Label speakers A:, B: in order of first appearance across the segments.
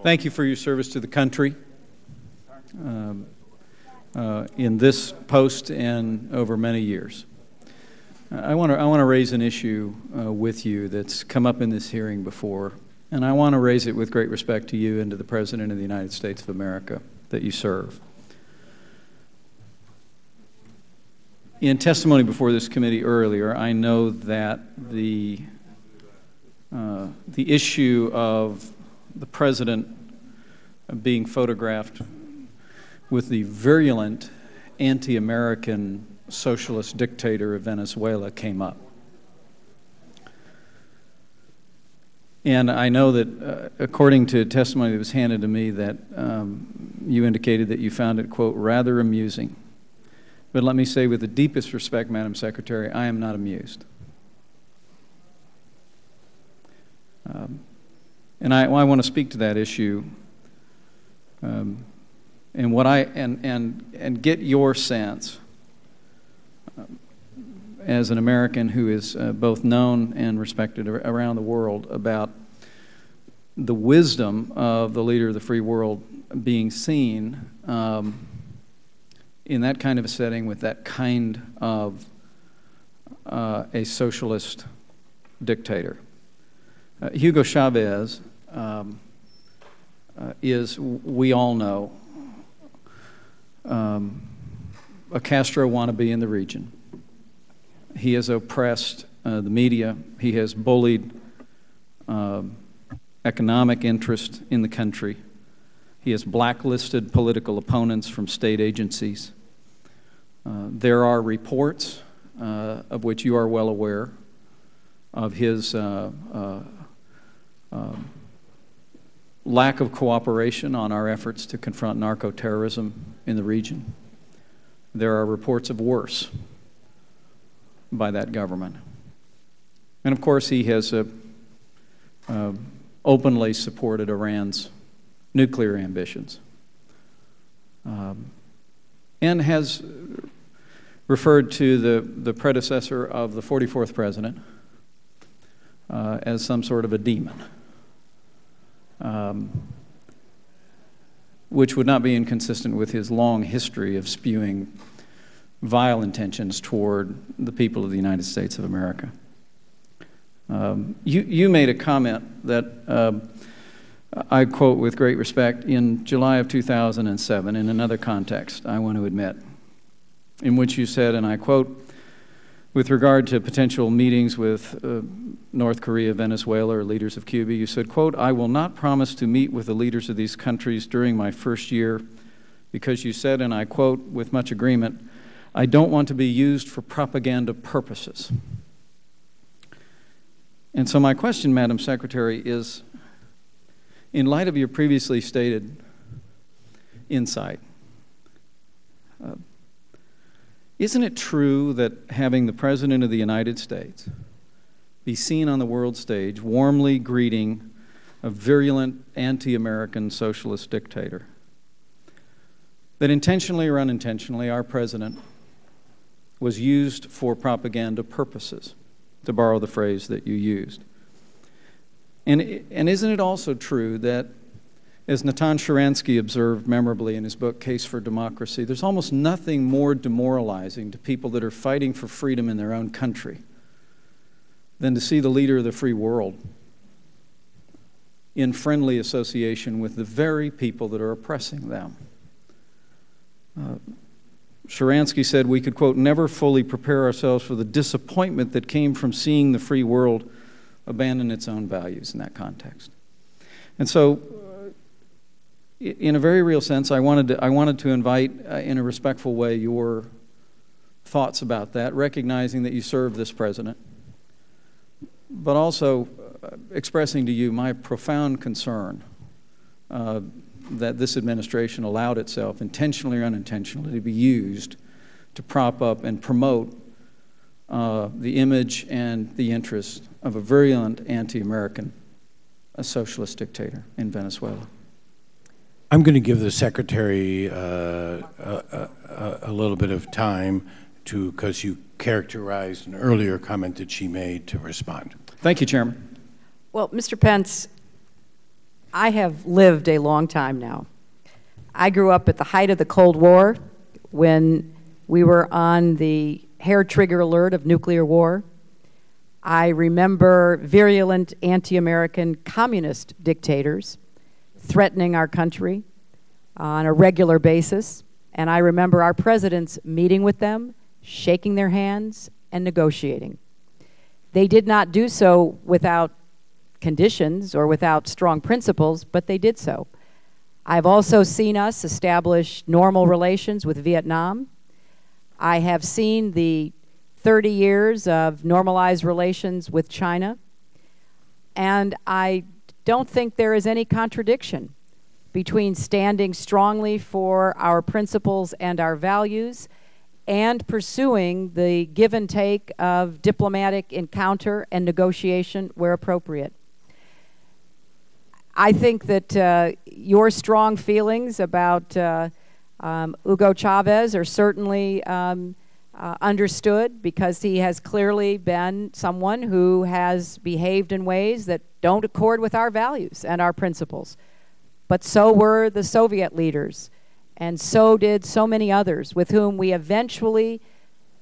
A: Thank you for your service to the country in this post and over many years. I want to raise an issue with you that's come up in this hearing before, and I want to raise it with great respect to you and to the President of the United States of America that you serve. In testimony before this committee earlier, I know that the issue of the President being photographed with the virulent anti-American socialist dictator of Venezuela came up. And I know that according to testimony that was handed to me that you indicated that you found it, quote, rather amusing. But let me say with the deepest respect, Madam Secretary, I am not amused. And I want to speak to that issue and get your sense as an American who is both known and respected around the world about the wisdom of the leader of the free world being seen in that kind of a setting with that kind of a socialist dictator. Hugo Chavez is, we all know, a Castro wannabe in the region. He has oppressed the media. He has bullied economic interest in the country. He has blacklisted political opponents from state agencies. There are reports, of which you are well aware, of his lack of cooperation on our efforts to confront narco-terrorism in the region. There are reports of worse by that government. And of course, he has openly supported Iran's nuclear ambitions and has referred to the predecessor of the 44th president as some sort of a demon, which would not be inconsistent with his long history of spewing vile intentions toward the people of the United States of America. You made a comment that I quote with great respect in July of 2007 in another context, I want to admit, in which you said, and I quote, with regard to potential meetings with North Korea, Venezuela, or leaders of Cuba, you said, quote, I will not promise to meet with the leaders of these countries during my first year because you said, and I quote with much agreement, I don't want to be used for propaganda purposes. And so my question, Madam Secretary, is, in light of your previously stated insight, isn't it true that having the President of the United States be seen on the world stage warmly greeting a virulent anti-American socialist dictator, that intentionally or unintentionally our President was used for propaganda purposes, to borrow the phrase that you used? And isn't it also true that, as Natan Sharansky observed memorably in his book, Case for Democracy, there's almost nothing more demoralizing to people that are fighting for freedom in their own country than to see the leader of the free world in friendly association with the very people that are oppressing them. Sharansky said we could, quote, never fully prepare ourselves for the disappointment that came from seeing the free world abandon its own values in that context. And so, in a very real sense, I wanted to invite, in a respectful way, your thoughts about that, recognizing that you serve this President, but also expressing to you my profound concern that this administration allowed itself, intentionally or unintentionally, to be used to prop up and promote the image and the interests of a virulent anti-American, a socialist dictator in Venezuela.
B: I'm going to give the Secretary a little bit of time because you characterized an earlier comment that she made, to respond.
A: Thank you, Chairman.
C: Well, Mr. Pence, I have lived a long time now. I grew up at the height of the Cold War when we were on the hair trigger alert of nuclear war. I remember virulent anti-American communist dictators threatening our country on a regular basis. And I remember our presidents meeting with them, shaking their hands, and negotiating. They did not do so without conditions or without strong principles, but they did so. I've also seen us establish normal relations with Vietnam. I have seen the 30 years of normalized relations with China. And I don't think there is any contradiction between standing strongly for our principles and our values and pursuing the give and take of diplomatic encounter and negotiation where appropriate. I think that your strong feelings about Hugo Chavez are certainly understood, because he has clearly been someone who has behaved in ways that don't accord with our values and our principles. But so were the Soviet leaders, and so did so many others with whom we eventually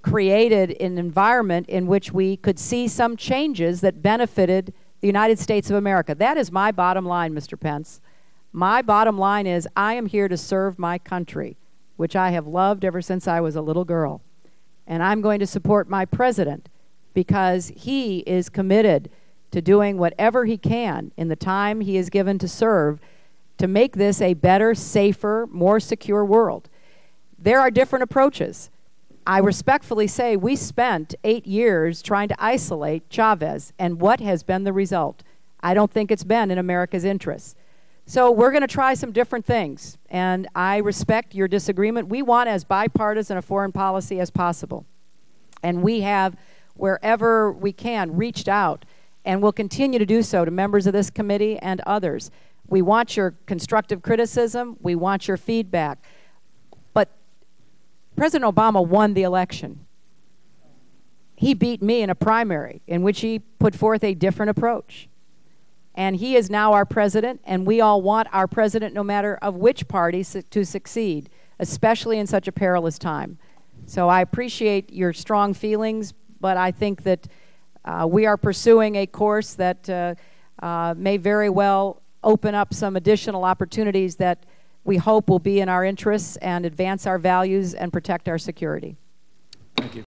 C: created an environment in which we could see some changes that benefited the United States of America. That is my bottom line, Mr. Pence. My bottom line is I am here to serve my country, which I have loved ever since I was a little girl. And I'm going to support my president because he is committed to doing whatever he can in the time he is given to serve to make this a better, safer, more secure world. There are different approaches. I respectfully say we spent 8 years trying to isolate Chavez, and what has been the result? I don't think it's been in America's interests. So we're going to try some different things, and I respect your disagreement. We want as bipartisan a foreign policy as possible, and we have, wherever we can, reached out, and will continue to do so to members of this committee and others. We want your constructive criticism. We want your feedback. But President Obama won the election. He beat me in a primary in which he put forth a different approach. And he is now our president, and we all want our president, no matter of which party, to succeed, especially in such a perilous time. So I appreciate your strong feelings, but I think that we are pursuing a course that may very well open up some additional opportunities that we hope will be in our interests and advance our values and protect our security.
A: Thank you.